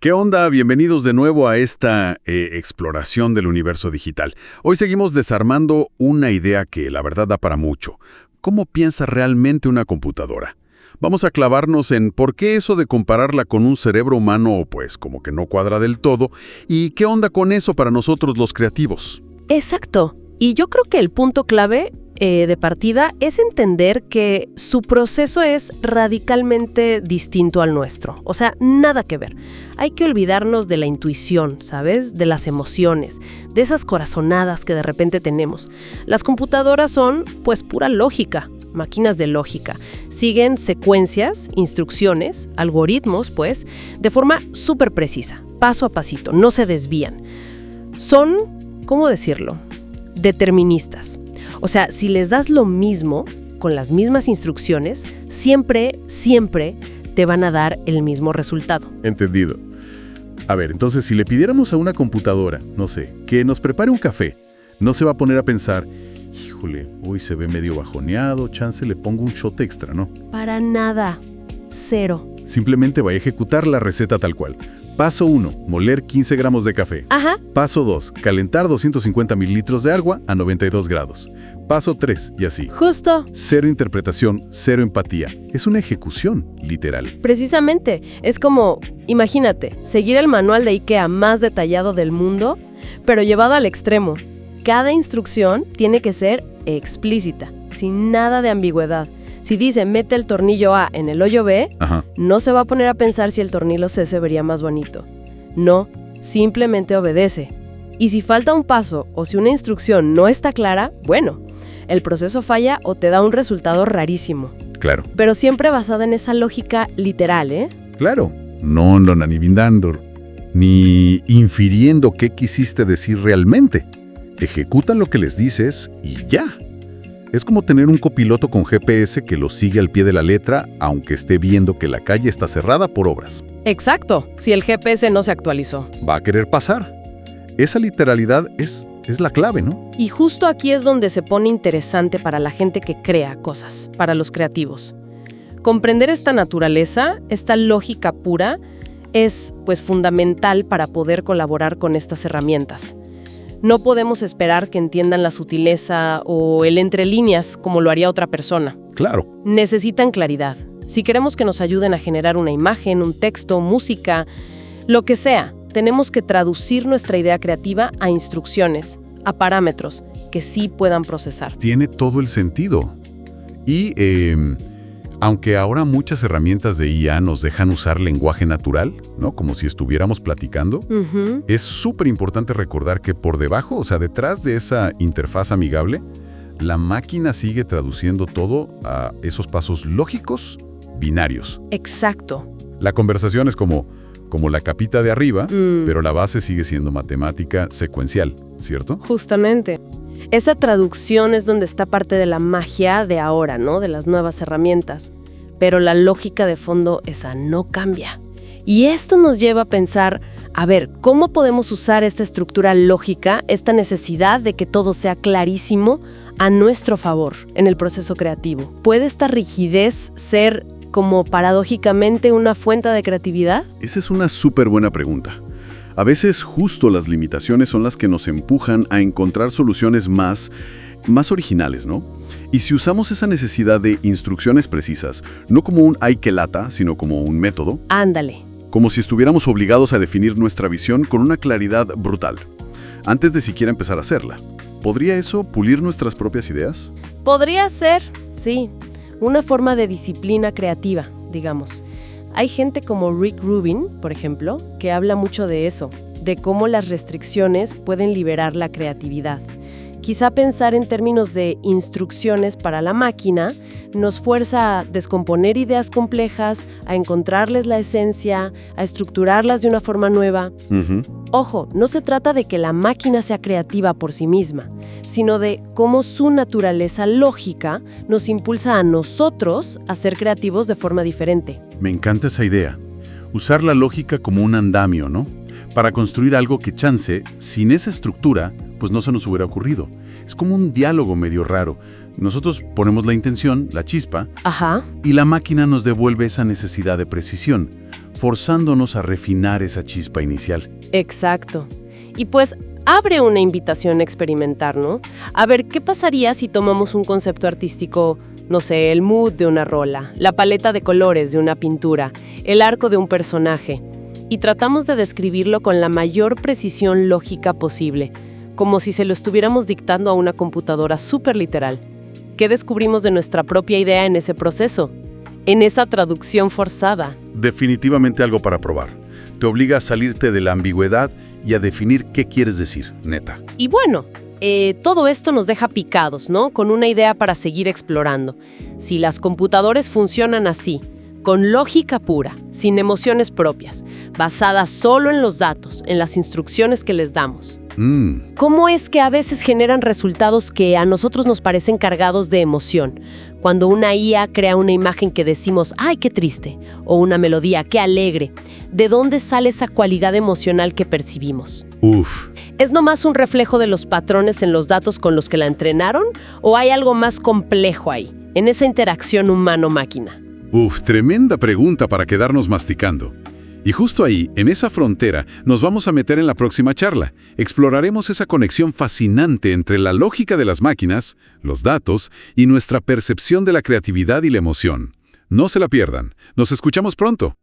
¿Qué onda? Bienvenidos de nuevo a esta exploración del universo digital. Hoy seguimos desarmando una idea que la verdad da para mucho. ¿Cómo piensa realmente una computadora? Vamos a clavarnos en por qué eso de compararla con un cerebro humano pues como que no cuadra del todo y qué onda con eso para nosotros los creativos. Exacto. Y yo creo que el punto clave de partida es entender que su proceso es radicalmente distinto al nuestro. O sea, nada que ver. Hay que olvidarnos de la intuición, ¿sabes? De las emociones, de esas corazonadas que de repente tenemos. Las computadoras son, pues, pura lógica, máquinas de lógica. Siguen secuencias, instrucciones, algoritmos, pues, de forma súper precisa, paso a pasito, no se desvían. Son, ¿cómo decirlo?, deterministas. O sea, si les das lo mismo, con las mismas instrucciones, siempre te van a dar el mismo resultado. Entendido. A ver, entonces si le pidiéramos a una computadora, no sé, que nos prepare un café, no se va a poner a pensar, híjole, hoy se ve medio bajoneado, chance le pongo un shot extra, ¿no? Para nada. Cero. Simplemente va a ejecutar la receta tal cual. Paso 1, moler 15 gramos de café. Ajá. Paso 2, calentar 250 mililitros de agua a 92 grados. Paso 3, y así. Justo. Cero interpretación, cero empatía. Es una ejecución, literal. Precisamente. Es como, imagínate, seguir el manual de IKEA más detallado del mundo, pero llevado al extremo. Cada instrucción tiene que ser explícita, sin nada de ambigüedad. Si dice mete el tornillo A en el hoyo B, no se va a poner a pensar si el tornillo C se vería más bonito. No, simplemente obedece. Y si falta un paso o si una instrucción no está clara, bueno, el proceso falla o te da un resultado rarísimo. Claro. Pero siempre basado en esa lógica literal, ¿eh? Claro. No andando ni infiriendo qué quisiste decir realmente. Ejecutan lo que les dices y ya. Es como tener un copiloto con GPS que lo sigue al pie de la letra, aunque esté viendo que la calle está cerrada por obras. Exacto, si el GPS no se actualizó. Va a querer pasar. Esa literalidad es la clave, ¿no? Y justo aquí es donde se pone interesante para la gente que crea cosas, para los creativos. Comprender esta naturaleza, esta lógica pura, es pues fundamental para poder colaborar con estas herramientas. No podemos esperar que entiendan la sutileza o el entre líneas como lo haría otra persona. Claro. Necesitan claridad. Si queremos que nos ayuden a generar una imagen, un texto, música, lo que sea, tenemos que traducir nuestra idea creativa a instrucciones, a parámetros que sí puedan procesar. Tiene todo el sentido. Y aunque ahora muchas herramientas de IA nos dejan usar lenguaje natural, ¿no? Como si estuviéramos platicando, es súper importante recordar que por debajo, o sea, detrás de esa interfaz amigable, la máquina sigue traduciendo todo a esos pasos lógicos binarios. Exacto. La conversación es como la capita de arriba, pero la base sigue siendo matemática secuencial, ¿cierto? Justamente. Esa traducción es donde está parte de la magia de ahora, ¿no? De las nuevas herramientas. Pero la lógica de fondo, esa no cambia. Y esto nos lleva a pensar, a ver, ¿cómo podemos usar esta estructura lógica, esta necesidad de que todo sea clarísimo a nuestro favor en el proceso creativo? ¿Puede esta rigidez ser como paradójicamente una fuente de creatividad? Esa es una súper buena pregunta. A veces justo las limitaciones son las que nos empujan a encontrar soluciones más originales, ¿no? Y si usamos esa necesidad de instrucciones precisas, no como un ay que lata, sino como un método. Ándale. Como si estuviéramos obligados a definir nuestra visión con una claridad brutal, antes de siquiera empezar a hacerla. ¿Podría eso pulir nuestras propias ideas? Podría ser, sí, una forma de disciplina creativa, digamos. Hay gente como Rick Rubin, por ejemplo, que habla mucho de eso, de cómo las restricciones pueden liberar la creatividad. Quizá pensar en términos de instrucciones para la máquina nos fuerza a descomponer ideas complejas, a encontrarles la esencia, a estructurarlas de una forma nueva. Ojo, no se trata de que la máquina sea creativa por sí misma, sino de cómo su naturaleza lógica nos impulsa a nosotros a ser creativos de forma diferente. Me encanta esa idea. Usar la lógica como un andamio, ¿no? Para construir algo que chance, sin esa estructura, pues no se nos hubiera ocurrido. Es como un diálogo medio raro. Nosotros ponemos la intención, la chispa, Ajá. y la máquina nos devuelve esa necesidad de precisión, forzándonos a refinar esa chispa inicial. Exacto. Y pues abre una invitación a experimentar, ¿no? A ver, ¿qué pasaría si tomamos un concepto artístico, no sé, el mood de una rola, la paleta de colores de una pintura, el arco de un personaje, y tratamos de describirlo con la mayor precisión lógica posible, como si se lo estuviéramos dictando a una computadora súper literal? ¿Qué descubrimos de nuestra propia idea en ese proceso? En esa traducción forzada. Definitivamente algo para probar. Te obliga a salirte de la ambigüedad y a definir qué quieres decir, neta. Y bueno, todo esto nos deja picados, ¿no? Con una idea para seguir explorando. Si las computadoras funcionan así, con lógica pura, sin emociones propias, basadas solo en los datos, en las instrucciones que les damos, ¿cómo es que a veces generan resultados que a nosotros nos parecen cargados de emoción? Cuando una IA crea una imagen que decimos, ¡ay, qué triste! O una melodía, ¡qué alegre! ¿De dónde sale esa cualidad emocional que percibimos? ¿Es nomás un reflejo de los patrones en los datos con los que la entrenaron? ¿O hay algo más complejo ahí, en esa interacción humano-máquina? Tremenda pregunta para quedarnos masticando. Y justo ahí, en esa frontera, nos vamos a meter en la próxima charla. Exploraremos esa conexión fascinante entre la lógica de las máquinas, los datos y nuestra percepción de la creatividad y la emoción. No se la pierdan. Nos escuchamos pronto.